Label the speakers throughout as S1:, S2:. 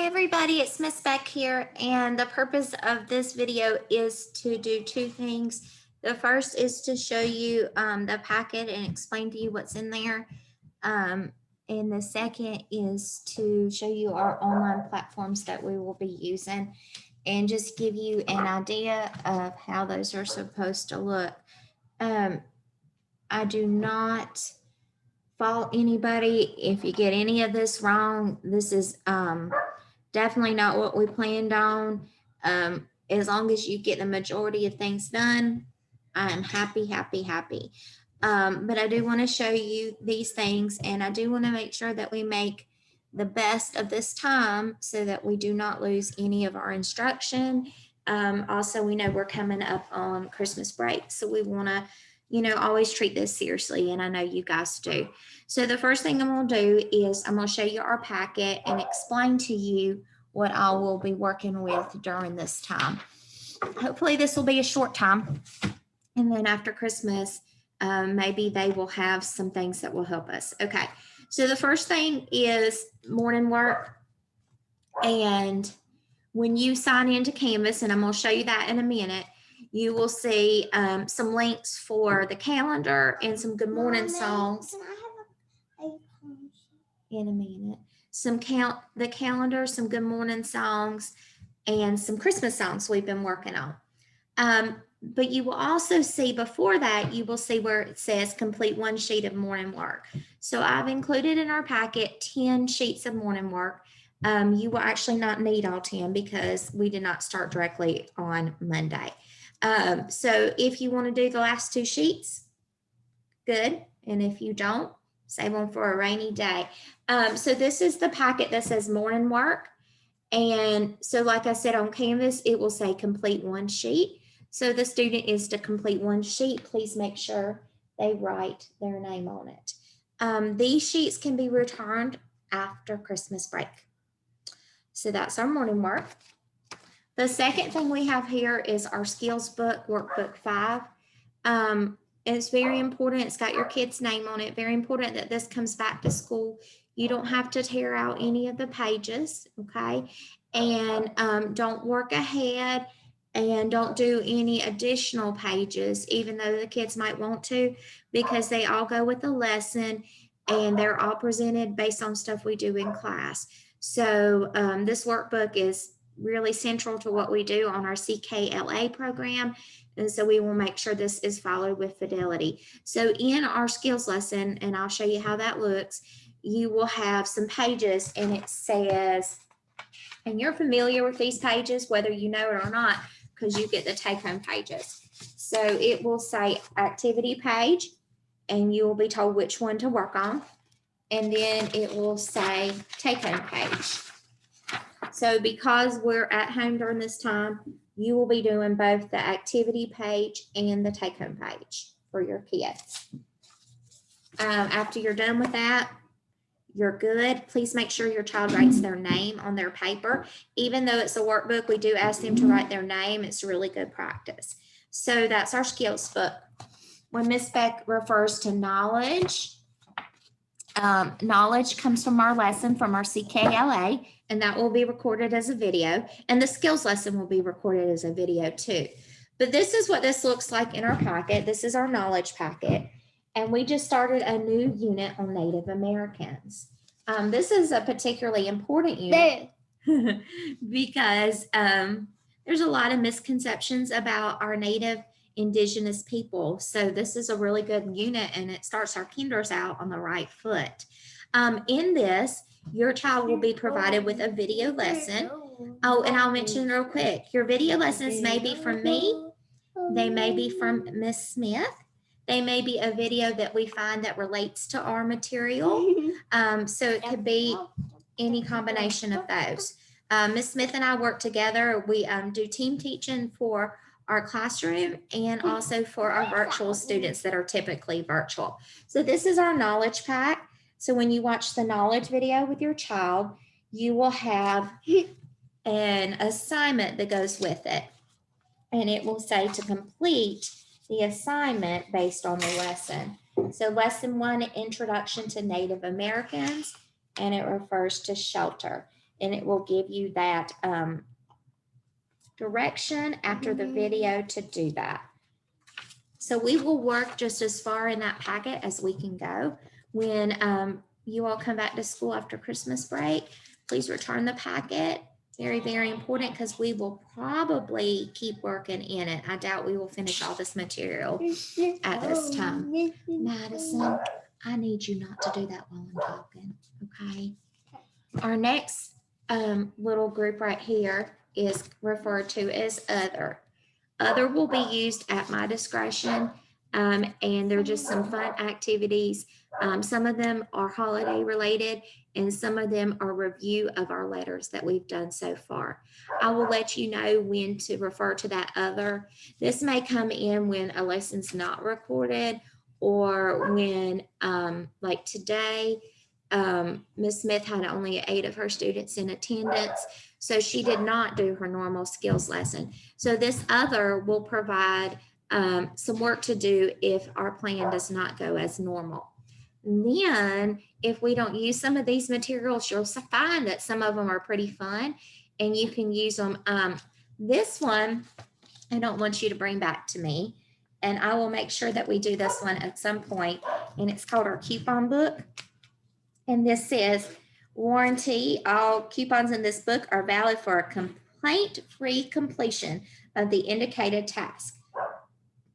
S1: Hi everybody, it's Miss Beck here, and the purpose of this video is to do two things. The first is to show you the packet and explain to you what's in there. Um, and the second is to show you our online platforms that we will be using and just give you an idea of how those are supposed to look. I do not fault anybody if you get any of this wrong. This is definitely not what we planned on. As long as you get the majority of things done, I'm happy, happy, happy. But I do want to show you these things, and I do want to make sure that we make the best of this time so that we do not lose any of our instruction. Also, we know we're coming up on Christmas break, so we want to, always treat this seriously, and I know you guys do. So the first thing I'm going to do is I'm going to show you our packet and explain to you what I will be working with during this time. Hopefully this will be a short time. And then after Christmas, maybe they will have some things that will help us. Okay, so the first thing is morning work. And when you sign into Canvas, and I'm going to show you that in a minute, you will see some links for the calendar and some good morning songs. In a minute, the calendar, some good morning songs, and some Christmas songs we've been working on. But you will also see before that, you will see where it says complete one sheet of morning work. So I've included in our packet 10 sheets of morning work. You will actually not need all 10 because we did not start directly on Monday. So if you want to do the last two sheets, good. And if you don't, save them for a rainy day. So this is the packet that says morning work. And so like I said on Canvas, it will say complete one sheet. So the student is to complete one sheet. Please make sure they write their name on it. These sheets can be returned after Christmas break. So that's our morning work. The second thing we have here is our skills book, workbook 5. It's very important. It's got your kid's name on it. Very important that this comes back to school. You don't have to tear out any of the pages, okay? And don't work ahead and don't do any additional pages, even though the kids might want to, because they all go with the lesson and they're all presented based on stuff we do in class. So this workbook is really central to what we do on our CKLA program. And so we will make sure this is followed with fidelity. So in our skills lesson, and I'll show you how that looks, you will have some pages and it says, and you're familiar with these pages, whether you know it or not, because you get the take-home pages. So it will say activity page, and you will be told which one to work on. And then it will say take-home page. So because we're at home during this time, you will be doing both the activity page and the take-home page for your kids. After you're done with that, you're good. Please make sure your child writes their name on their paper. Even though it's a workbook, we do ask them to write their name. It's really good practice. So that's our skills book. When Miss Beck refers to knowledge, knowledge comes from our lesson from our CKLA, and that will be recorded as a video. And the skills lesson will be recorded as a video too. But this is what this looks like in our packet. This is our knowledge packet. And we just started a new unit on Native Americans. This is a particularly important unit because there's a lot of misconceptions about our Native Indigenous people. So this is a really good unit, and it starts our kinders out on the right foot. In this, your child will be provided with a video lesson. Oh, and I'll mention real quick, your video lessons may be from me. They may be from Miss Smith. They may be a video that we find that relates to our material. So it could be any combination of those. Miss Smith and I work together. We do team teaching for our classroom and also for our virtual students that are typically virtual. So this is our knowledge pack. So when you watch the knowledge video with your child, you will have an assignment that goes with it. And it will say to complete the assignment based on the lesson. So lesson 1, Introduction to Native Americans, and it refers to shelter. and it will give you that direction after the video to do that. So we will work just as far in that packet as we can go. When you all come back to school after Christmas break, please return the packet. Very, very important, because we will probably keep working in it. I doubt we will finish all this material at this time. Madison, I need you not to do that while I'm talking, okay? Our next little group right here is referred to as other. Other will be used at my discretion, and they're just some fun activities. Some of them are holiday related, and some of them are review of our letters that we've done so far. I will let you know when to refer to that other. This may come in when a lesson's not recorded, or when, like today, Ms. Smith had only 8 of her students in attendance, so she did not do her normal skills lesson. So this other will provide some work to do if our plan does not go as normal. And then if we don't use some of these materials, you'll find that some of them are pretty fun and you can use them. This one, I don't want you to bring back to me, and I will make sure that we do this one at some point, and it's called our coupon book. And this says, warranty, all coupons in this book are valid for a complaint-free completion of the indicated task.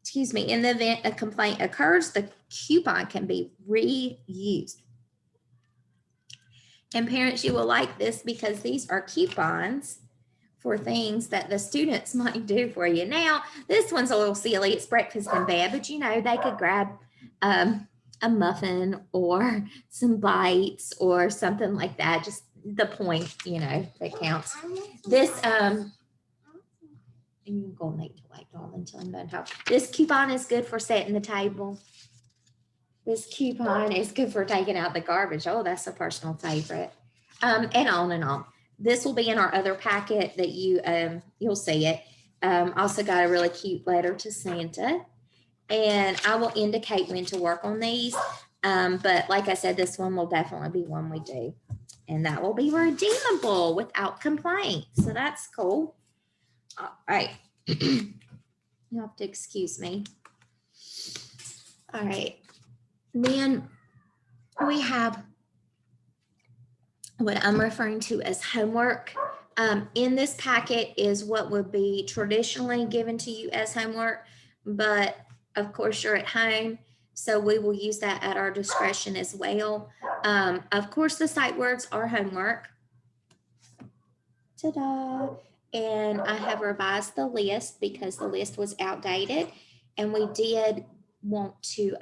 S1: Excuse me, in the event a complaint occurs, the coupon can be reused. And parents, you will like this because these are coupons for things that the students might do for you. Now, this one's a little silly. It's breakfast in bed, but you know, they could grab a muffin or some bites or something like that. Just the point, you know, that counts. This, you're gonna need to wait, darling, until I'm done talking. This coupon is good for setting the table. This coupon is good for taking out the garbage. Oh, that's a personal favorite. And on and on. This will be in our other packet that you'll see it. Also got a really cute letter to Santa. And I will indicate when to work on these. But like I said, this one will definitely be one we do. And that will be redeemable without complaint. So that's cool. All right. You have to excuse me. All right. Then we have what I'm referring to as homework. In this packet is what would be traditionally given to you as homework, but of course you're at home, so we will use that at our discretion as well. Of course, the sight words are homework. Ta-da! And I have revised the list because the list was outdated, and we did want to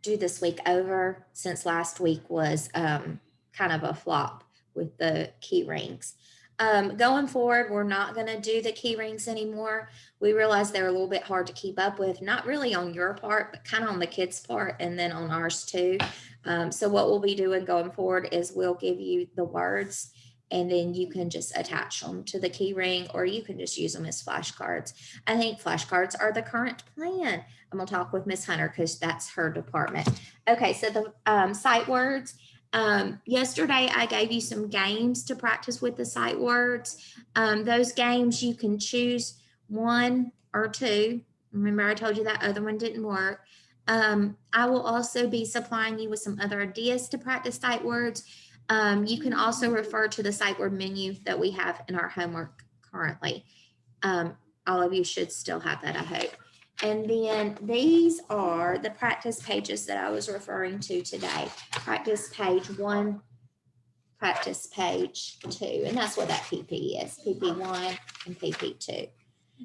S1: do this week over, since last week was kind of a flop with the key rings. Going forward, we're not going to do the key rings anymore. We realized they're a little bit hard to keep up with, not really on your part, but kind of on the kids' part, and then on ours too. So what we'll be doing going forward is we'll give you the words, and then you can just attach them to the key ring, or you can just use them as flashcards. I think flashcards are the current plan. I'm gonna talk with Miss Hunter because that's her department. Okay, so the sight words. Yesterday I gave you some games to practice with the sight words. Those games you can choose 1 or 2. Remember I told you that other one didn't work. I will also be supplying you with some other ideas to practice sight words. You can also refer to the sight word menu that we have in our homework currently. All of you should still have that, I hope. And then these are the practice pages that I was referring to today. Practice page 1, practice page 2, and that's what that PP is, PP1 and PP2.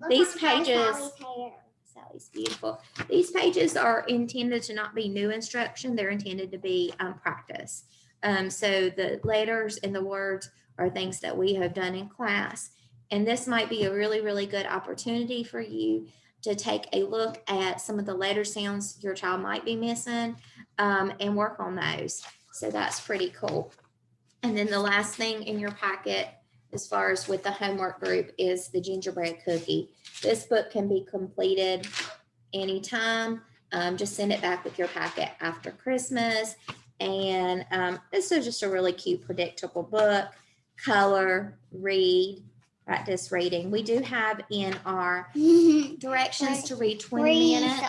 S1: These pages, Sally's beautiful. These pages are intended to not be new instruction. They're intended to be practice. So the letters and the words are things that we have done in class. And this might be a really, really good opportunity for you to take a look at some of the letter sounds your child might be missing and work on those. So that's pretty cool. And then the last thing in your packet, as far as with the homework group, is the gingerbread cookie. This book can be completed anytime. Just send it back with your packet after Christmas. And this is just a really cute, predictable book. Color, read, practice reading. We do have in our directions to read 20 minutes.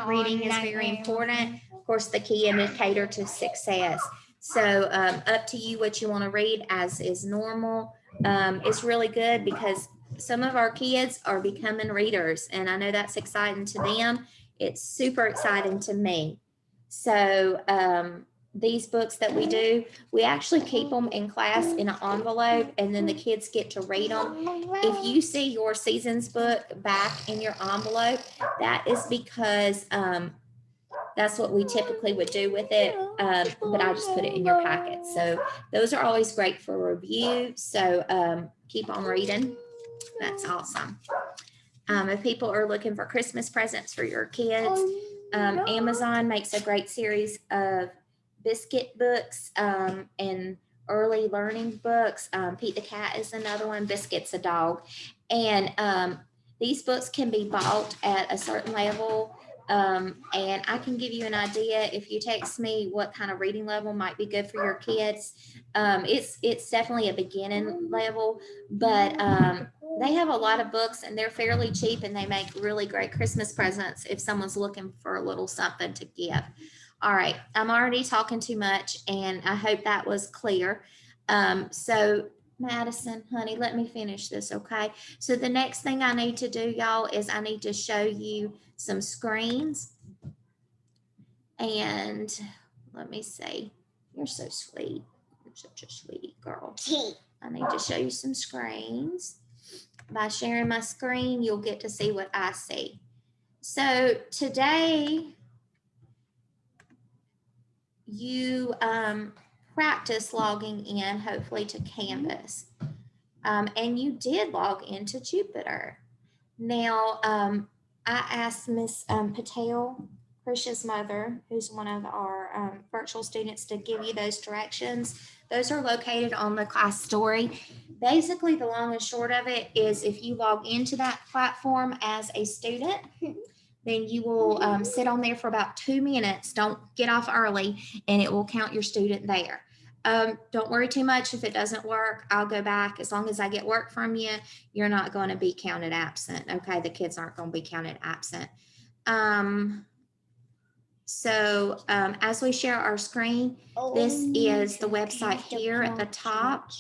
S1: Reading is very important. Of course, the key indicator to success. So up to you what you want to read, as is normal. It's really good because some of our kids are becoming readers, and I know that's exciting to them. It's super exciting to me. So these books that we do, we actually keep them in class in an envelope, and then the kids get to read them. If you see your seasons book back in your envelope, that is because that's what we typically would do with it, but I just put it in your packet. So those are always great for review. So keep on reading. That's awesome. If people are looking for Christmas presents for your kids, Amazon makes a great series of biscuit books and early learning books. Pete the Cat is another one. Biscuit's a dog. And these books can be bought at a certain level. And I can give you an idea if you text me what kind of reading level might be good for your kids. It's definitely a beginning level, but they have a lot of books and they're fairly cheap, and they make really great Christmas presents if someone's looking for a little something to give. All right, I'm already talking too much, and I hope that was clear. So Madison, honey, let me finish this, okay? So the next thing I need to do, y'all, is I need to show you some screens. And let me see. You're so sweet. You're such a sweetie girl. I need to show you some screens. By sharing my screen, you'll get to see what I see. So today, you practice logging in, hopefully, to Canvas. And you did log into Jupiter. Now, I asked Miss Patel, Krisha's mother, who's one of our virtual students, to give you those directions. Those are located on the class story. Basically, the long and short of it is if you log into that platform as a student, then you will sit on there for about 2 minutes. Don't get off early, and it will count your student there. Don't worry too much if it doesn't work. I'll go back. As long as I get work from you, you're not going to be counted absent. Okay, the kids aren't going to be counted absent. So as we share our screen, this is the website here at the top,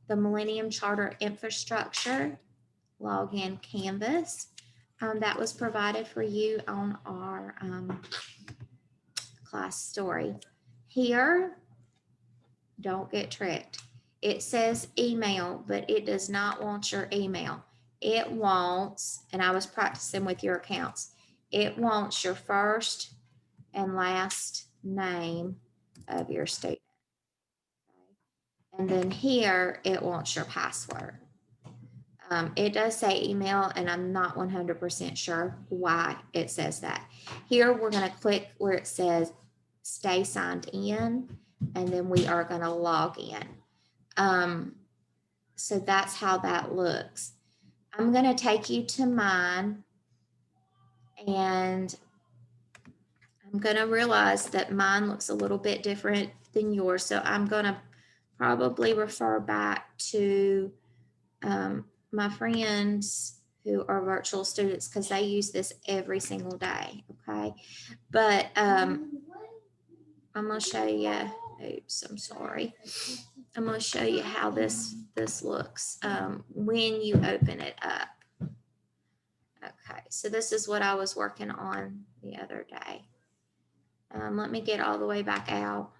S1: the Millennium Charter Infrastructure Login Canvas. That was provided for you on our class story. Here, don't get tricked. It says email, but it does not want your email. It wants, and I was practicing with your accounts, it wants your first and last name of your student. And then here, it wants your password. It does say email, and I'm not 100% sure why it says that. Here, we're going to click where it says stay signed in, and then we are going to log in. So that's how that looks. I'm going to take you to mine, and I'm going to realize that mine looks a little bit different than yours. So I'm going to probably refer back to my friends who are virtual students, because they use this every single day. Okay. But I'm going to show you, oops, I'm sorry. I'm going to show you how this looks when you open it up. Okay, so this is what I was working on the other day. Let me get all the way back out.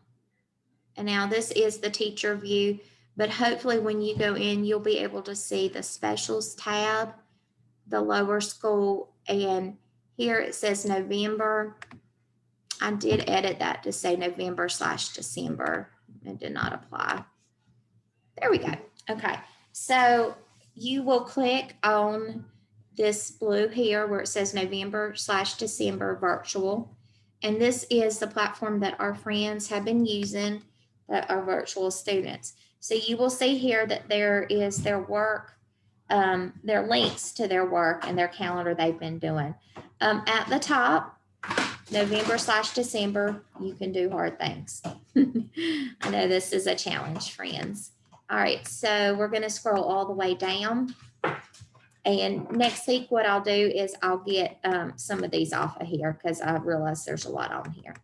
S1: And now this is the teacher view, but hopefully when you go in, you'll be able to see the specials tab, the lower school, and here it says November. I did edit that to say November/December. It did not apply. There we go. Okay, so you will click on this blue here where it says November/December virtual. And this is the platform that our friends have been using that are virtual students. So you will see here that there is their work, their links to their work and their calendar they've been doing. At the top, November/December, you can do hard things. I know this is a challenge, friends. All right, so we're going to scroll all the way down. And next week, what I'll do is I'll get some of these off of here because I realize there's a lot on here.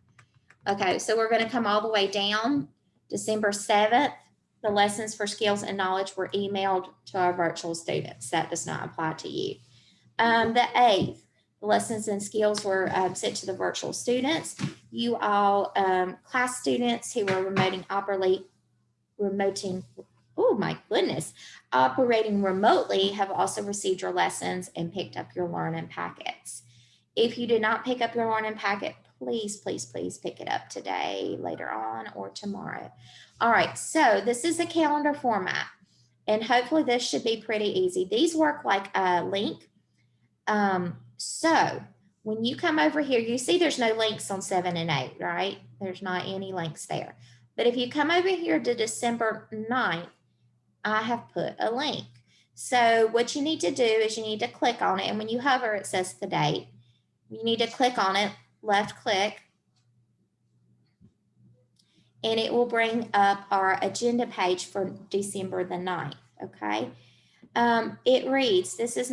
S1: Okay, so we're going to come all the way down. December 7th, the lessons for skills and knowledge were emailed to our virtual students. That does not apply to you. The 8th, the lessons and skills were sent to the virtual students. You all, class students who were operating remotely have also received your lessons and picked up your learning packets. If you did not pick up your learning packet, please, please, please pick it up today, later on, or tomorrow. All right, so this is a calendar format, and hopefully this should be pretty easy. These work like a link. So when you come over here, you see there's no links on 7 and 8, right? There's not any links there. But if you come over here to December 9th, I have put a link. So what you need to do is you need to click on it, and when you hover, it says the date. You need to click on it, left click, and it will bring up our agenda page for December the 9th, okay? It reads, this is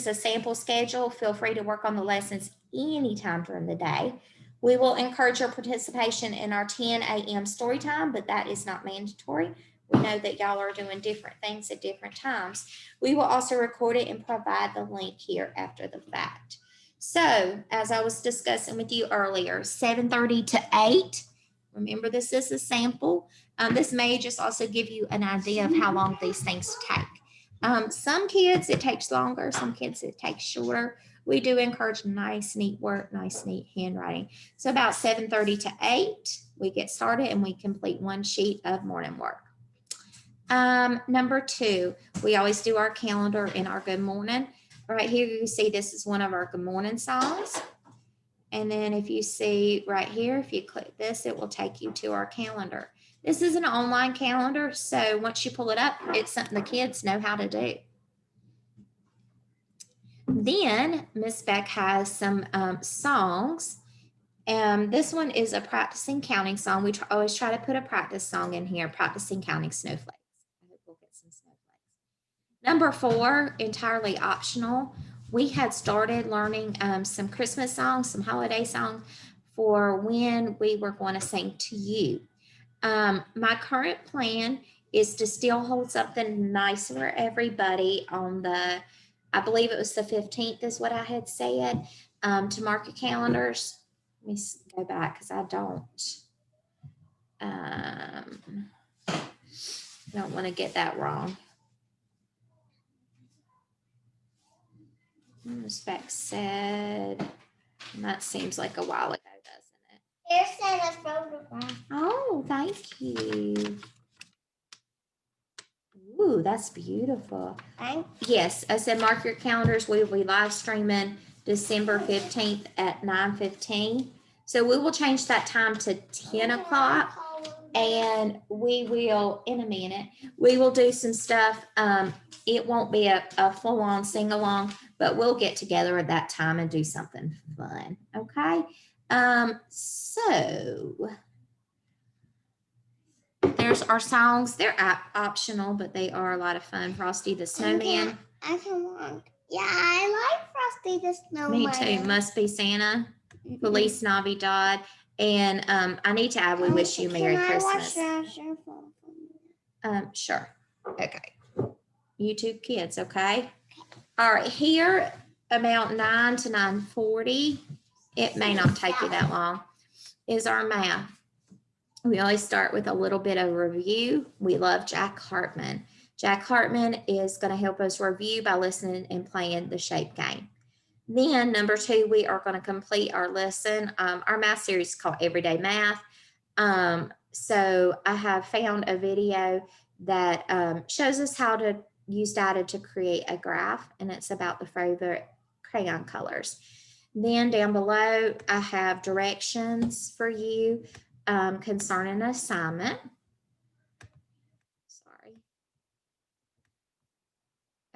S1: a sample schedule. Feel free to work on the lessons anytime during the day. We will encourage your participation in our 10 a.m. story time, but that is not mandatory. We know that y'all are doing different things at different times. We will also record it and provide the link here after the fact. So, as I was discussing with you earlier, 7:30 to 8. Remember, this is a sample. This may just also give you an idea of how long these things take. Some kids, it takes longer. Some kids, it takes shorter. We do encourage nice, neat work, nice, neat handwriting. So about 7:30 to 8, we get started and we complete one sheet of morning work. Number 2, we always do our calendar in our good morning. Right here, you see this is one of our good morning songs. And then if you see right here, if you click this, it will take you to our calendar. This is an online calendar, so once you pull it up, it's something the kids know how to do. Then Miss Beck has some songs. This one is a practicing counting song. We always try to put a practice song in here, practicing counting snowflakes. I hope we'll get some snowflakes. Number 4, entirely optional. We had started learning some Christmas songs, some holiday songs for when we were going to sing to you. My current plan is to still hold something nice for everybody on the, I believe it was the 15th is what I had said, to mark your calendars. Let me go back because I don't want to get that wrong. Ms. Beck said, and that seems like a while ago, doesn't it?
S2: Here's Santa's photograph.
S1: Oh, thank you. Ooh, that's beautiful. Yes, I said mark your calendars. We will be live streaming December 15th at 9:15. So we will change that time to 10 o'clock. And we will, in a minute, we will do some stuff. It won't be a full-on sing-along, but we'll get together at that time and do something fun. Okay. So there's our songs. They're optional, but they are a lot of fun. Frosty the Snowman.
S2: I can walk. Yeah, I like Frosty the Snowman.
S1: Me too. Must Be Santa. Feliz Navidad. And I need to add, we wish you Merry Christmas. Sure. Okay. YouTube Kids, okay? All right, here about 9 to 9:40, it may not take you that long, is our math. We always start with a little bit of review. We love Jack Hartman. Jack Hartman is going to help us review by listening and playing the shape game. Then number 2, we are going to complete our lesson. Our math series is called Everyday Math. So I have found a video that shows us how to use data to create a graph, and it's about the favorite crayon colors. Then down below, I have directions for you concerning an assignment. Sorry.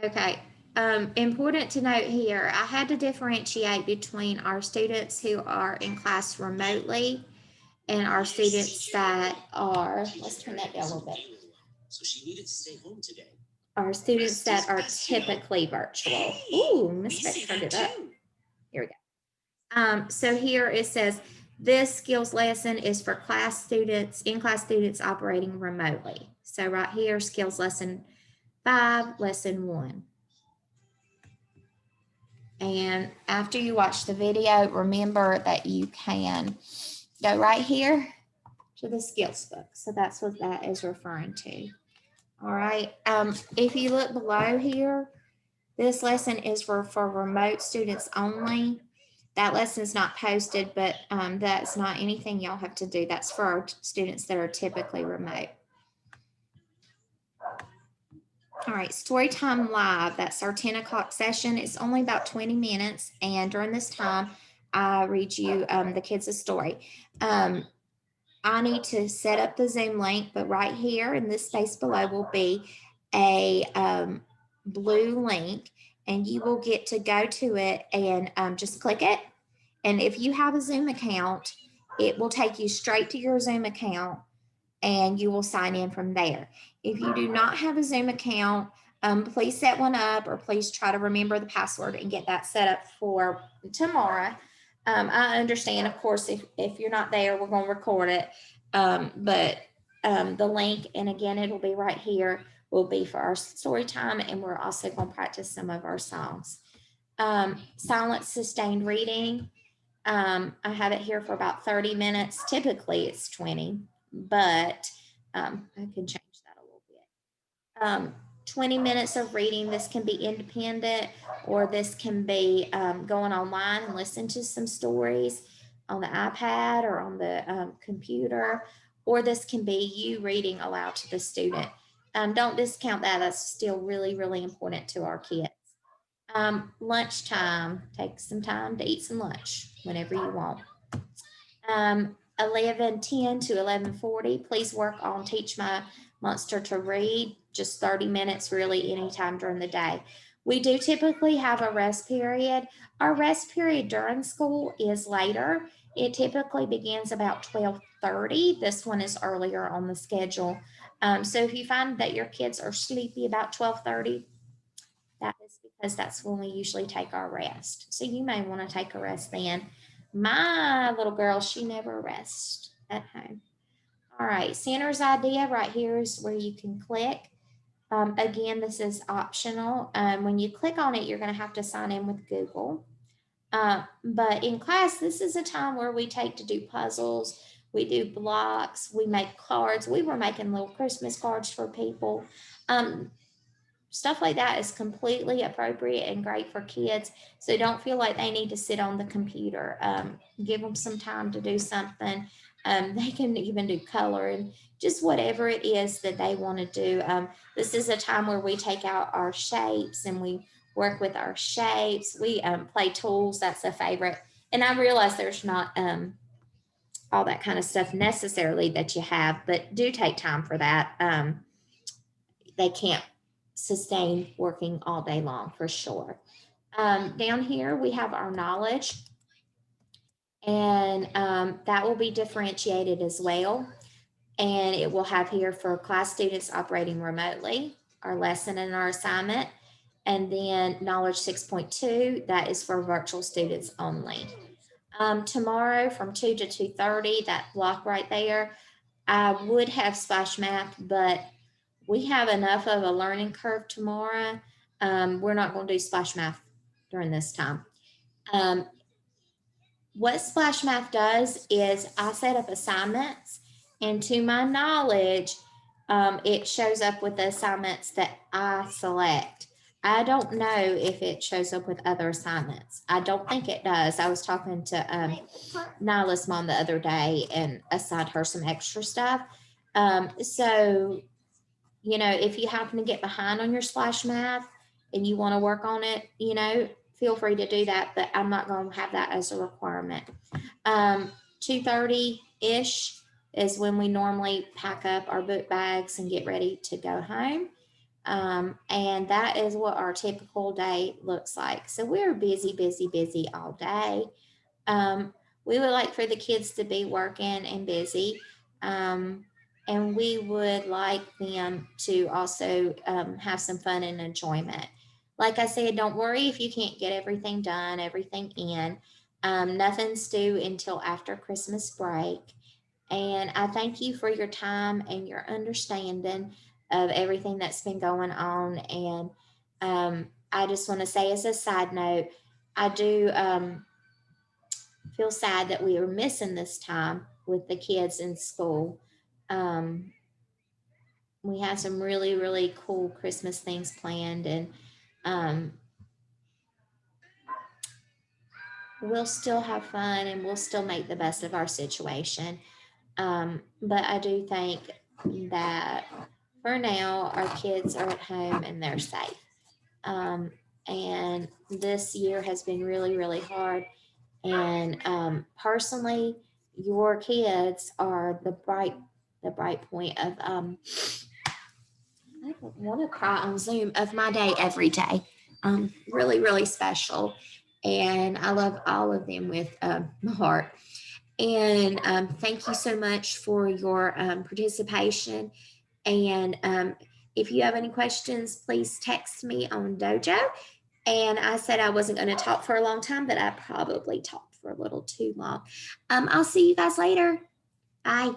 S1: Okay. important to note here, I had to differentiate between our students who are in class remotely and our students that are, let's turn that down a little bit.
S3: So she needed to stay home today.
S1: Our students that are typically virtual. Ooh, Miss Beck turned it up. Here we go. So here it says, this skills lesson is for class students, in-class students operating remotely. So right here, skills lesson 5, lesson 1. And after you watch the video, remember that you can go right here to the skills book. So that's what that is referring to. All right. If you look below here, this lesson is for remote students only. That lesson is not posted, but that's not anything y'all have to do. That's for our students that are typically remote. All right, Storytime Live, that's our 10 o'clock session. It's only about 20 minutes. And during this time, I read you the kids a story. I need to set up the Zoom link, but right here in this space below will be a blue link, and you will get to go to it and just click it. And if you have a Zoom account, it will take you straight to your Zoom account and you will sign in from there. If you do not have a Zoom account, please set one up, or please try to remember the password and get that set up for tomorrow. I understand, of course, if you're not there, we're going to record it. But the link, and again, it'll be right here, will be for our story time, and we're also going to practice some of our songs. Silent sustained reading. I have it here for about 30 minutes. Typically it's 20, but I can change that a little bit. 20 minutes of reading. This can be independent, or this can be going online and listen to some stories on the iPad or on the computer, or this can be you reading aloud to the student. Don't discount that. That's still really, really important to our kids. Lunchtime, take some time to eat some lunch whenever you want. 11:10 to 11:40, please work on Teach My Monster to Read, just 30 minutes, really anytime during the day. We do typically have a rest period. Our rest period during school is later. It typically begins about 12:30. This one is earlier on the schedule. So if you find that your kids are sleepy about 12:30, that is because that's when we usually take our rest. So you may want to take a rest then. My little girl, she never rests at home. All right, Center's idea right here is where you can click. Again, this is optional. When you click on it, you're going to have to sign in with Google. But in class, this is a time where we take to do puzzles. We do blocks. We make cards. We were making little Christmas cards for people. Stuff like that is completely appropriate and great for kids. So don't feel like they need to sit on the computer. Give them some time to do something. They can even do color and just whatever it is that they want to do. This is a time where we take out our shapes and we work with our shapes. We play tools. That's a favorite. And I realize there's not all that kind of stuff necessarily that you have, but do take time for that. They can't sustain working all day long for sure. Down here we have our knowledge, and that will be differentiated as well. And it will have here for class students operating remotely, our lesson and our assignment. And then knowledge 6.2, that is for virtual students only. Tomorrow from 2 to 2:30, that block right there, I would have splash math, but we have enough of a learning curve tomorrow. We're not going to do splash math during this time. What splash math does is I set up assignments, and to my knowledge, it shows up with the assignments that I select. I don't know if it shows up with other assignments. I don't think it does. I was talking to Nyla's mom the other day and assigned her some extra stuff. So if you happen to get behind on your splash math and you want to work on it, feel free to do that, but I'm not going to have that as a requirement. 2:30-ish is when we normally pack up our book bags and get ready to go home. And that is what our typical day looks like. So we're busy, busy, busy all day. We would like for the kids to be working and busy. And we would like them to also have some fun and enjoyment. Like I said, don't worry if you can't get everything done, everything in. Nothing's due until after Christmas break. And I thank you for your time and your understanding of everything that's been going on. And I just want to say, as a side note, I do feel sad that we were missing this time with the kids in school. Um, we had some really, really cool Christmas things planned, and um, we'll still have fun and we'll still make the best of our situation. But I do think that for now, our kids are at home and they're safe. Um, and this year has been really, really hard. And personally, your kids are the bright point of I don't want to cry on Zoom, of my day every day. Really, really special. And I love all of them with my heart. And thank you so much for your participation. And if you have any questions, please text me on Dojo. And I said I wasn't going to talk for a long time, but I probably talked for a little too long. I'll see you guys later. Bye.